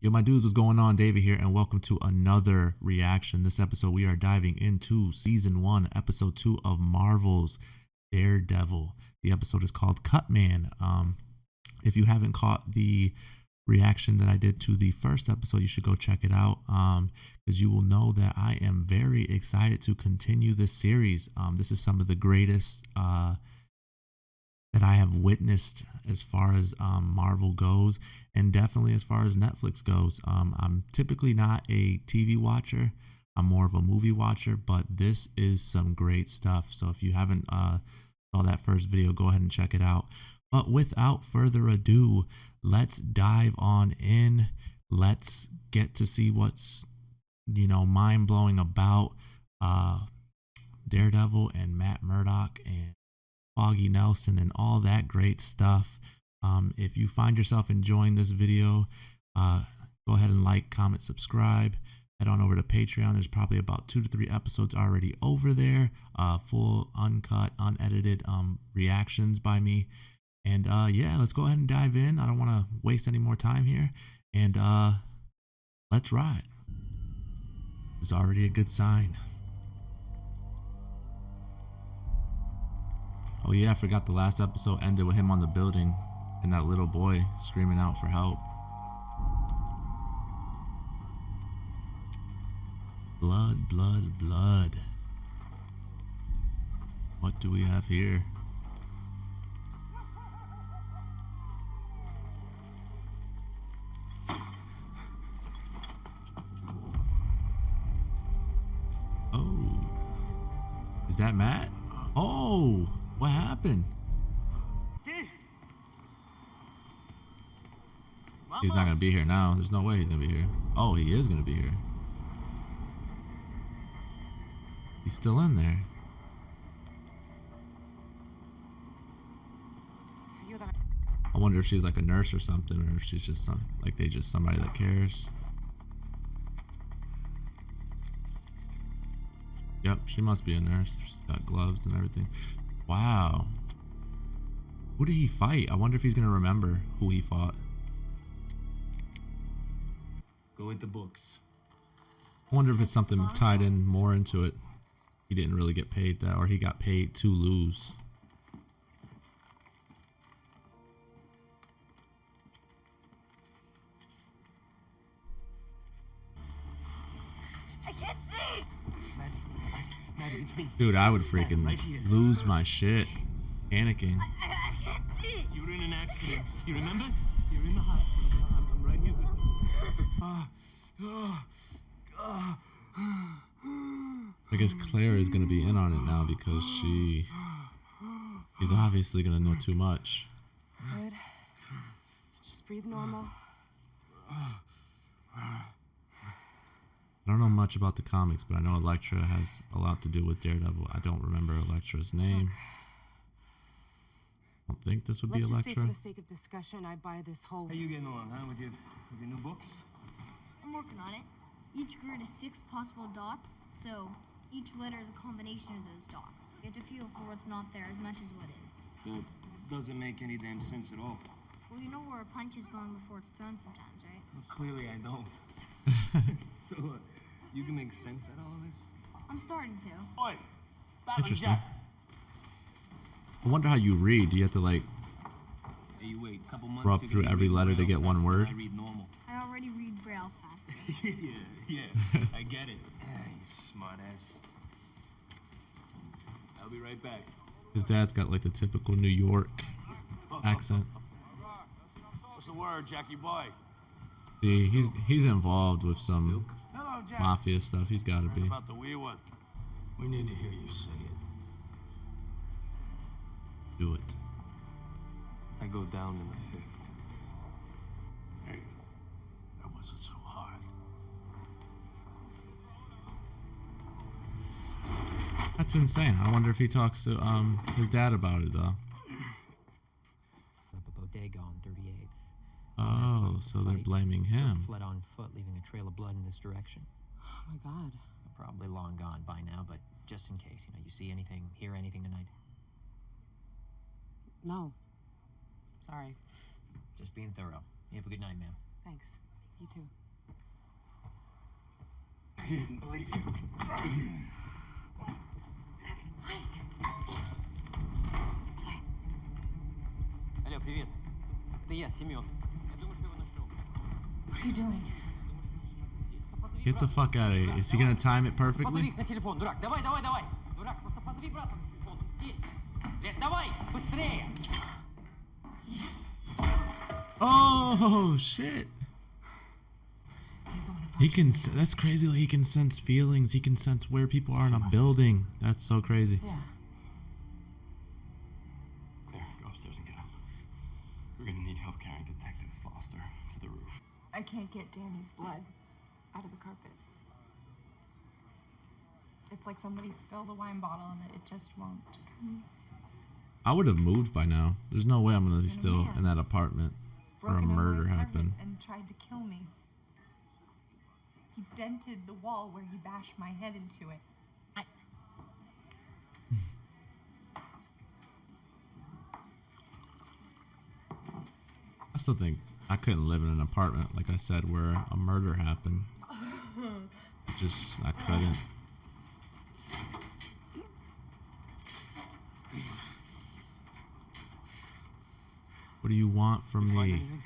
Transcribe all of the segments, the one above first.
Yo, my dudes, what's going on? David here, and welcome to another reaction. This episode, we are diving into Season 1, Episode 2 of Marvel's Daredevil. The episode is called Cut Man. If you haven't caught the reaction that I did to the first episode, you should go check it out, because you will know that I am very excited to continue this series. This is some of the greatest that I have witnessed as far as Marvel goes, and definitely as far as Netflix goes. I'm typically not a TV watcher. I'm more of a movie watcher, but this is some great stuff. So if you haven't saw that first video, go ahead and check it out. But without further ado, let's dive on in. Let's get to see what's, mind-blowing about Daredevil and Matt Murdock and Foggy Nelson and all that great stuff. If you find yourself enjoying this video, go ahead and like, comment, subscribe. Head on over to Patreon. There's probably about 2 to 3 episodes already over there. Full, uncut, unedited reactions by me. And yeah, let's go ahead and dive in. I don't want to waste any more time here. And let's ride. It's already a good sign. Oh yeah, I forgot the last episode ended with him on the building and that little boy screaming out for help. Blood, blood, blood. What do we have here? Oh, is that Matt? Oh, what happened? He's not gonna be here now. There's no way he's gonna be here. Oh, he is gonna be here. He's still in there. I wonder if she's like a nurse or something, or if she's just somebody that cares. Yep, she must be a nurse. She's got gloves and everything. Wow. Who did he fight? I wonder if he's gonna remember who he fought. Go with the books. I wonder if it's something tied in more into it. He didn't really get paid that, or he got paid to lose. I can't see! Maddie, it's me. Dude, I would freaking lose my shit. Panicking. I can't see! You were in an accident. You remember? You're in the hospital. I'm right here with you. I guess Claire is gonna be in on it now because she's obviously gonna know too much. Good. Just breathe normal. I don't know much about the comics, but I know Elektra has a lot to do with Daredevil. I don't remember Elektra's name. I don't think this would be Let's just say Elektra. for the sake of discussion, I buy this whole... How you getting along, huh? With your new books? I'm working on it. Each grid is 6 possible dots, so each letter is a combination of those dots. You get to feel for what's not there as much as what is. That doesn't make any damn sense at all. Well, you know where a punch is going before it's thrown sometimes, right? Well, clearly I don't. So, you can make sense out of all of this? I'm starting to. Oi! Interesting. I wonder how you read. Do you have to like Hey, wait, couple months rub ago, through you every read letter to Braille get one faster word? than I read normal. I already read Braille faster. yeah, I get it. You smart ass. I'll be right back. His dad's got like the typical New York accent. What's the word, Jackie boy? See, he's involved with some Hello, Jack. mafia stuff. He's got to be. About the wee one. We need to hear you say it. Do it. I go down in the 5th. Hey, that wasn't so hard. That's insane. I wonder if he talks to his dad about it though. Up a bodega on 38th. Oh, so they're blaming him. Fled on foot, leaving a trail of blood in this direction. Oh my god. Probably long gone by now, but just in case, you see anything, hear anything tonight? No. Sorry. Just being thorough. You have a good night, ma'am. Thanks. You too. He didn't believe you. Алло, привет. Это я, Семен. Я думаю, что его нашел. What are you doing? Get the fuck out of here. Is he gonna time it Позови perfectly? их на телефон, дурак. Давай, давай, давай. Дурак, просто позови брата на телефон. Он здесь. Блядь, давай, быстрее. Oh shit. He's the one who He can. That's crazy. He can sense feelings. He can sense where people are in a building. That's so crazy. Yeah. Claire, go upstairs and get him. We're gonna need help carrying Detective Foster to the roof. I can't get Danny's blood out of the carpet. It's like somebody spilled a wine bottle and it just won't come. I would have moved by now. There's no way I'm gonna be still man. in that apartment where a Broke into my murder apartment happened. and tried to kill me. He dented the wall where he bashed my head into it. I still think I couldn't live in an apartment, like I said, where a murder happened. I couldn't. What do you want from Find me? anything?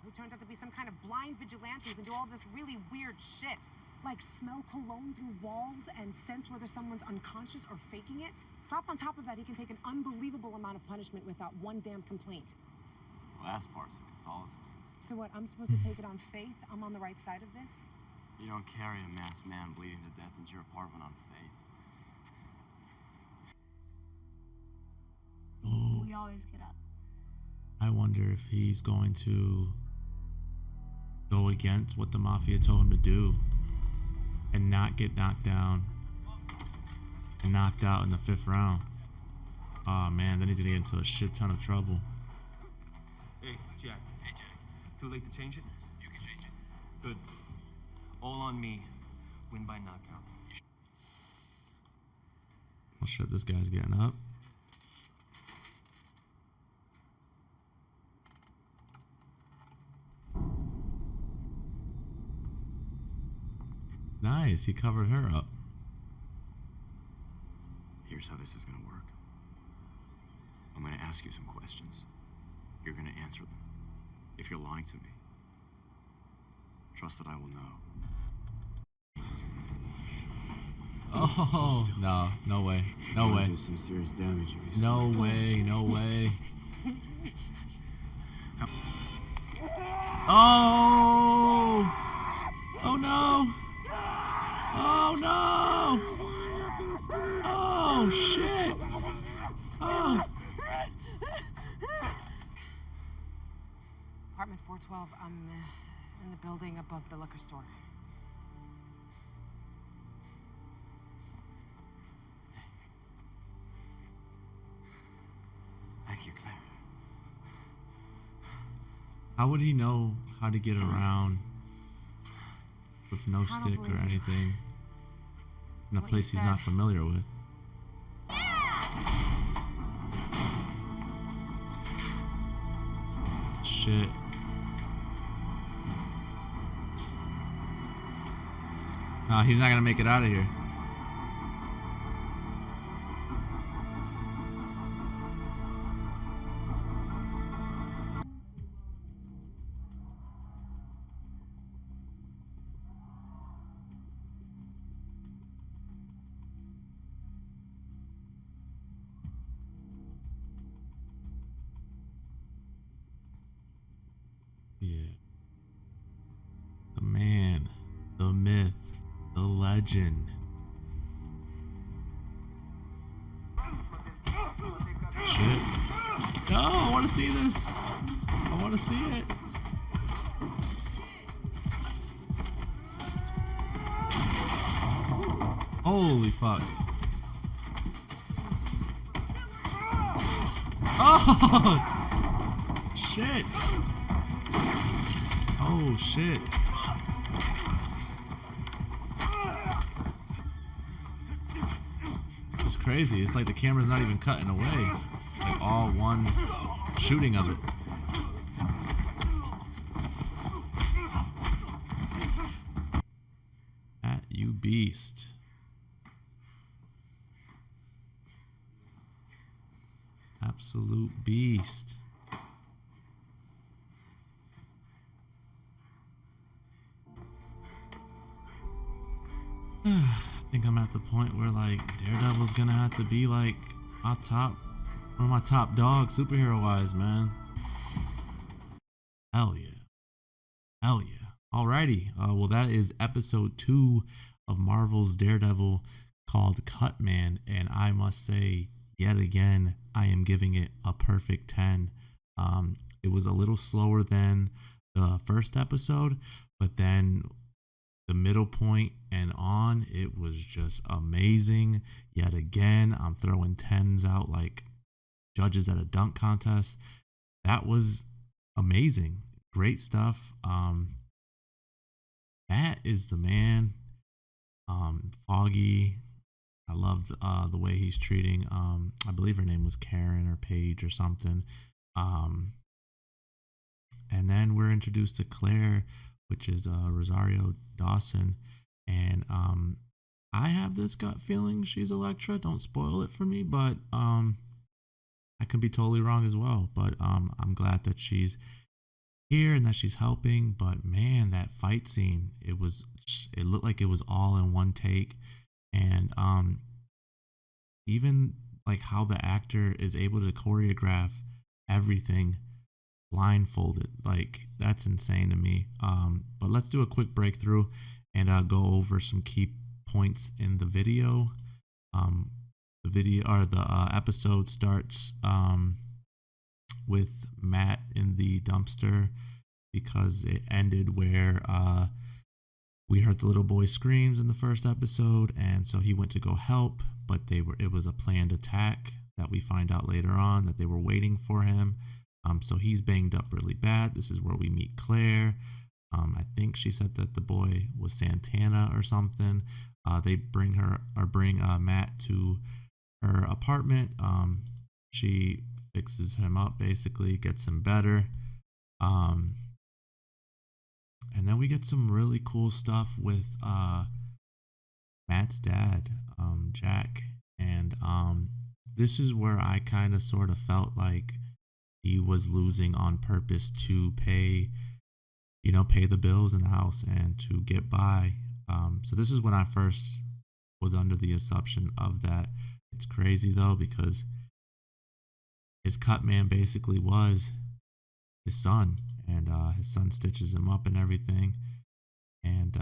He turns out to be some kind of blind vigilante who can do all this really weird shit. Like smell cologne through walls and sense whether someone's unconscious or faking it. Slap on top of that, he can take an unbelievable amount of punishment without one damn complaint. The last part's the Catholicism. So what, I'm supposed to take it on faith? I'm on the right side of this? You don't carry a masked man bleeding to death into your apartment on faith. Oh, We always get up. I wonder if he's going to go against what the mafia told him to do and not get knocked down and knocked out in the 5th round. Oh man, then he's gonna get into a shit ton of trouble. Hey, it's Jack. Hey, Jack. Too late to change it? You can change it. Good. All on me. Win by knockout. Oh shit, this guy's getting up. Nice, he covered her up. Here's how this is gonna work. I'm gonna ask you some questions. You're gonna answer them. If you're lying to me, trust that I will know. Oh no, no way, no way, Do some serious damage if you no way, no way. Oh! Oh no! Oh no! Oh shit! Oh! Apartment 412, I'm in the building above the liquor store. Thank you, Claire. How would he know how to get around with no don't stick or believe you. anything in a What place you he's not said. familiar with? Shit. No, he's not gonna make it out of here. Yeah. The man, the myth, the legend. Shit. No, I want to see this. I want to see it. Holy fuck. Oh! Shit. Oh shit. It's crazy. It's like the camera's not even cutting away. It's like all one shooting of it. you beast. Absolute beast. I think I'm at the point where like Daredevil's gonna have to be like one of my top dogs superhero wise, man. Hell yeah. Hell yeah. Alrighty. Well, that is episode 2 of Marvel's Daredevil called Cut Man. And I must say, yet again, I am giving it a perfect 10. It was a little slower than the first episode, but then the middle point and on, it was just amazing. Yet again, I'm throwing 10s out like judges at a dunk contest. That was amazing. Great stuff. Matt is the man. Foggy, I love the way he's treating. I believe her name was Karen or Paige or something. And then we're introduced to Claire, which is Rosario Dawson, and I have this gut feeling she's Elektra. Don't spoil it for me, but I could be totally wrong as well. But I'm glad that she's here and that she's helping. But man, that fight scene, it looked like it was all in one take. And even like how the actor is able to choreograph everything blindfolded, like that's insane to me. But let's do a quick breakthrough and go over some key points in the video. The episode starts with Matt in the dumpster because it ended where we heard the little boy screams in the first episode, and so he went to go help, but it was a planned attack that we find out later on that they were waiting for him. So he's banged up really bad. This is where we meet Claire. I think she said that the boy was Santana or something. They bring Matt to her apartment. She fixes him up, basically gets him better. And then we get some really cool stuff with Matt's dad, Jack. And this is where I kind of sort of felt like he was losing on purpose to pay the bills in the house and to get by. So this is when I first was under the assumption of that. It's crazy though, because his cut man basically was his son, and his son stitches him up and everything. And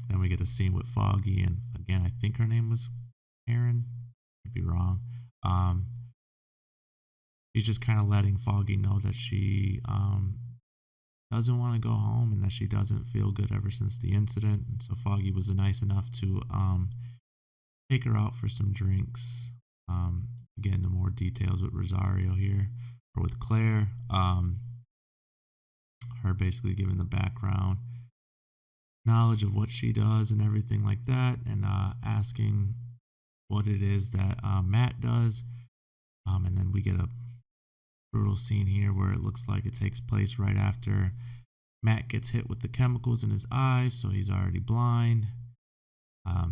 then we get a scene with Foggy, and again, I think her name was Karen. Could be wrong. She's just kind of letting Foggy know that she doesn't want to go home and that she doesn't feel good ever since the incident. And so Foggy was nice enough to take her out for some drinks. Again, the more details with Rosario here, or with Claire. Her basically giving the background knowledge of what she does and everything like that, and asking what it is that Matt does. And then we get a brutal scene here where it looks like it takes place right after Matt gets hit with the chemicals in his eyes, so he's already blind. A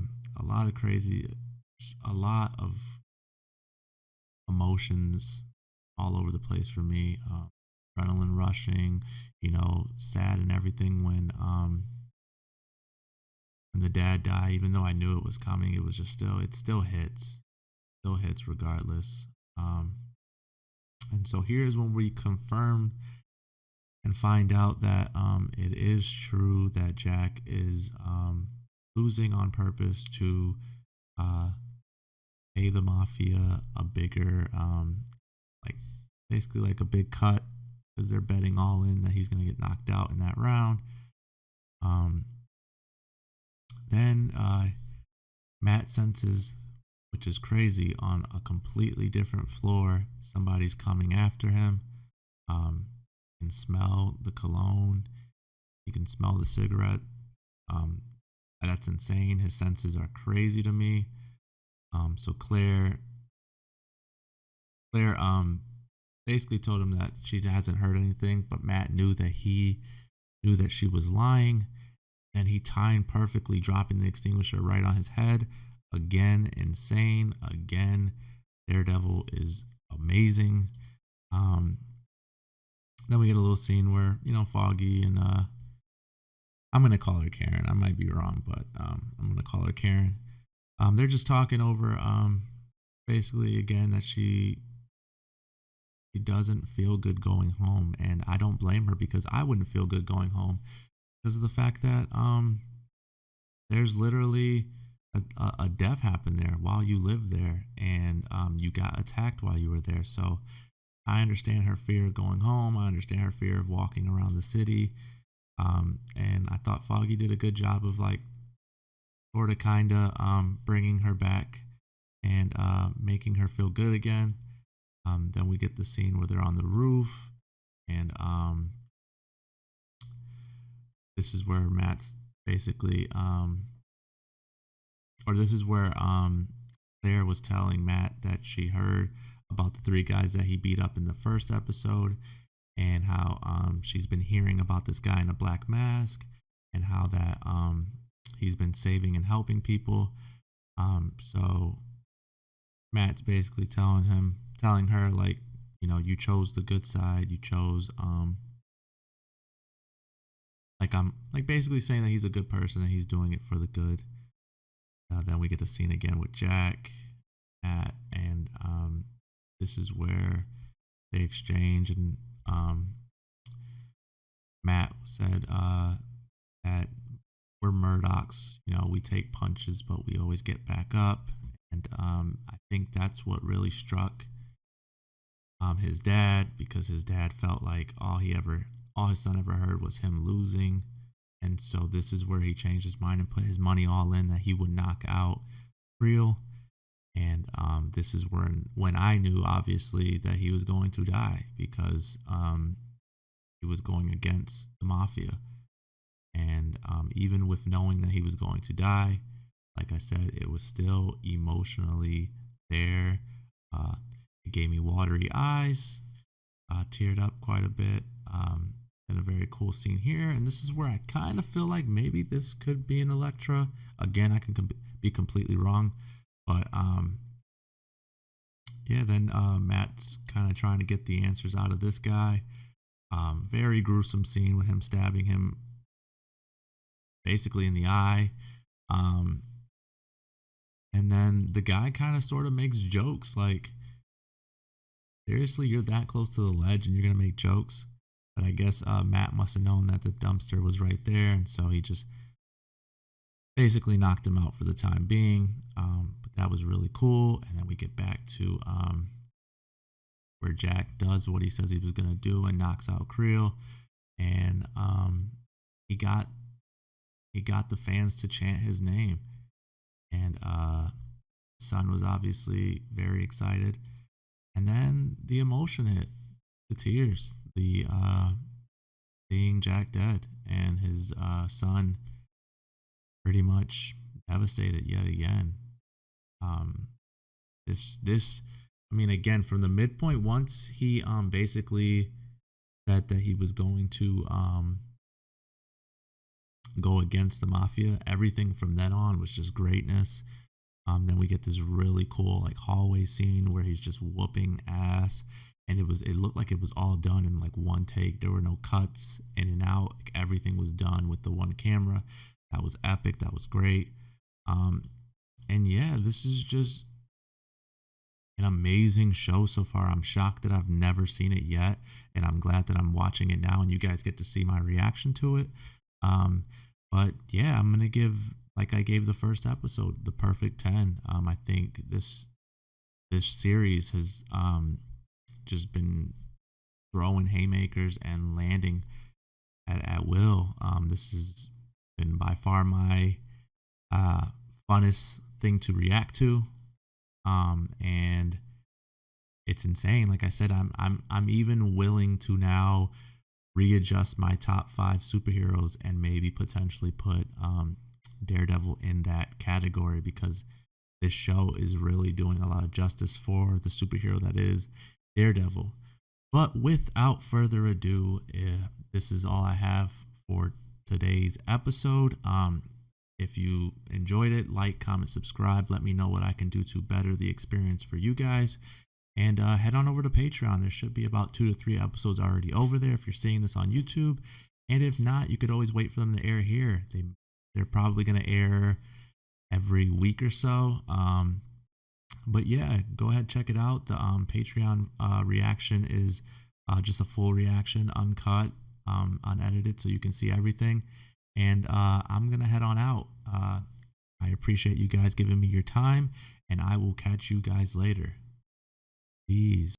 lot of emotions all over the place for me. Adrenaline rushing, sad and everything when the dad died. Even though I knew it was coming, it was just it still hits regardless. And so here's when we confirm and find out that it is true that Jack is losing on purpose to pay the mafia a bigger, basically like a big cut, because they're betting all in that he's going to get knocked out in that round. Then Matt senses, which is crazy, on a completely different floor, somebody's coming after him. He can smell the cologne. He can smell the cigarette. That's insane. His senses are crazy to me. So Claire basically told him that she hasn't heard anything, but Matt knew that she was lying. Then he timed perfectly, dropping the extinguisher right on his head. Again, insane. Again, Daredevil is amazing. Then we get a little scene where, Foggy and I'm gonna call her Karen. I might be wrong, but I'm gonna call her Karen. They're just talking over basically again that she doesn't feel good going home, and I don't blame her, because I wouldn't feel good going home because of the fact that there's literally a death happened there while you lived there, and you got attacked while you were there. So I understand her fear of going home. I understand her fear of walking around the city. And I thought Foggy did a good job of like sort of kind of bringing her back and making her feel good again. Then we get the scene where they're on the roof, and this is where Matt's basically or this is where Claire was telling Matt that she heard about the 3 guys that he beat up in the first episode, and how she's been hearing about this guy in a black mask, and how that he's been saving and helping people. So Matt's basically telling her like, you chose the good side. You chose like basically saying that he's a good person and he's doing it for the good. Then we get a scene again with Jack, Matt, and this is where they exchange, and Matt said that we're Murdochs, we take punches, but we always get back up. And I think that's what really struck his dad, because his dad felt like all his son ever heard was him losing. And so this is where he changed his mind and put his money all in that he would knock out Creel. And this is when I knew, obviously, that he was going to die, because he was going against the mafia. And even with knowing that he was going to die, like I said, it was still emotionally there. It gave me watery eyes, teared up quite a bit. And a very cool scene here. And this is where I kind of feel like maybe this could be an Elektra. Again, I can be completely wrong. But yeah, then Matt's kind of trying to get the answers out of this guy. Very gruesome scene with him stabbing him basically in the eye. And then the guy kind of sort of makes jokes like, seriously, you're that close to the ledge and you're going to make jokes? But I guess Matt must have known that the dumpster was right there, and so he just basically knocked him out for the time being. But that was really cool. And then we get back to where Jack does what he says he was going to do and knocks out Creel. And he got the fans to chant his name. And son was obviously very excited. And then the emotion hit, the tears, the seeing Jack dead and his son pretty much devastated yet again. I mean, again, from the midpoint, once he basically said that he was going to go against the mafia, everything from then on was just greatness. Then we get this really cool like hallway scene where he's just whooping ass, and it looked like it was all done in like one take. There were no cuts in and out. Like, everything was done with the one camera. That was epic. That was great. And yeah, this is just an amazing show so far. I'm shocked that I've never seen it yet, and I'm glad that I'm watching it now and you guys get to see my reaction to it. But yeah, I'm gonna give, like I gave the first episode, the perfect 10. I think this series has just been throwing haymakers and landing at will. This has been by far my funnest thing to react to, and it's insane. Like I said, I'm even willing to now readjust my top 5 superheroes and maybe potentially put Daredevil in that category, because this show is really doing a lot of justice for the superhero that is Daredevil. But without further ado, this is all I have for today's episode. If you enjoyed it, like, comment, subscribe. Let me know what I can do to better the experience for you guys. And head on over to Patreon. There should be about 2 to 3 episodes already over there if you're seeing this on YouTube. And if not, you could always wait for them to air here. They're probably going to air every week or so. But yeah, go ahead, check it out. The Patreon reaction is just a full reaction, uncut, unedited, so you can see everything. And I'm going to head on out. I appreciate you guys giving me your time, and I will catch you guys later. Peace.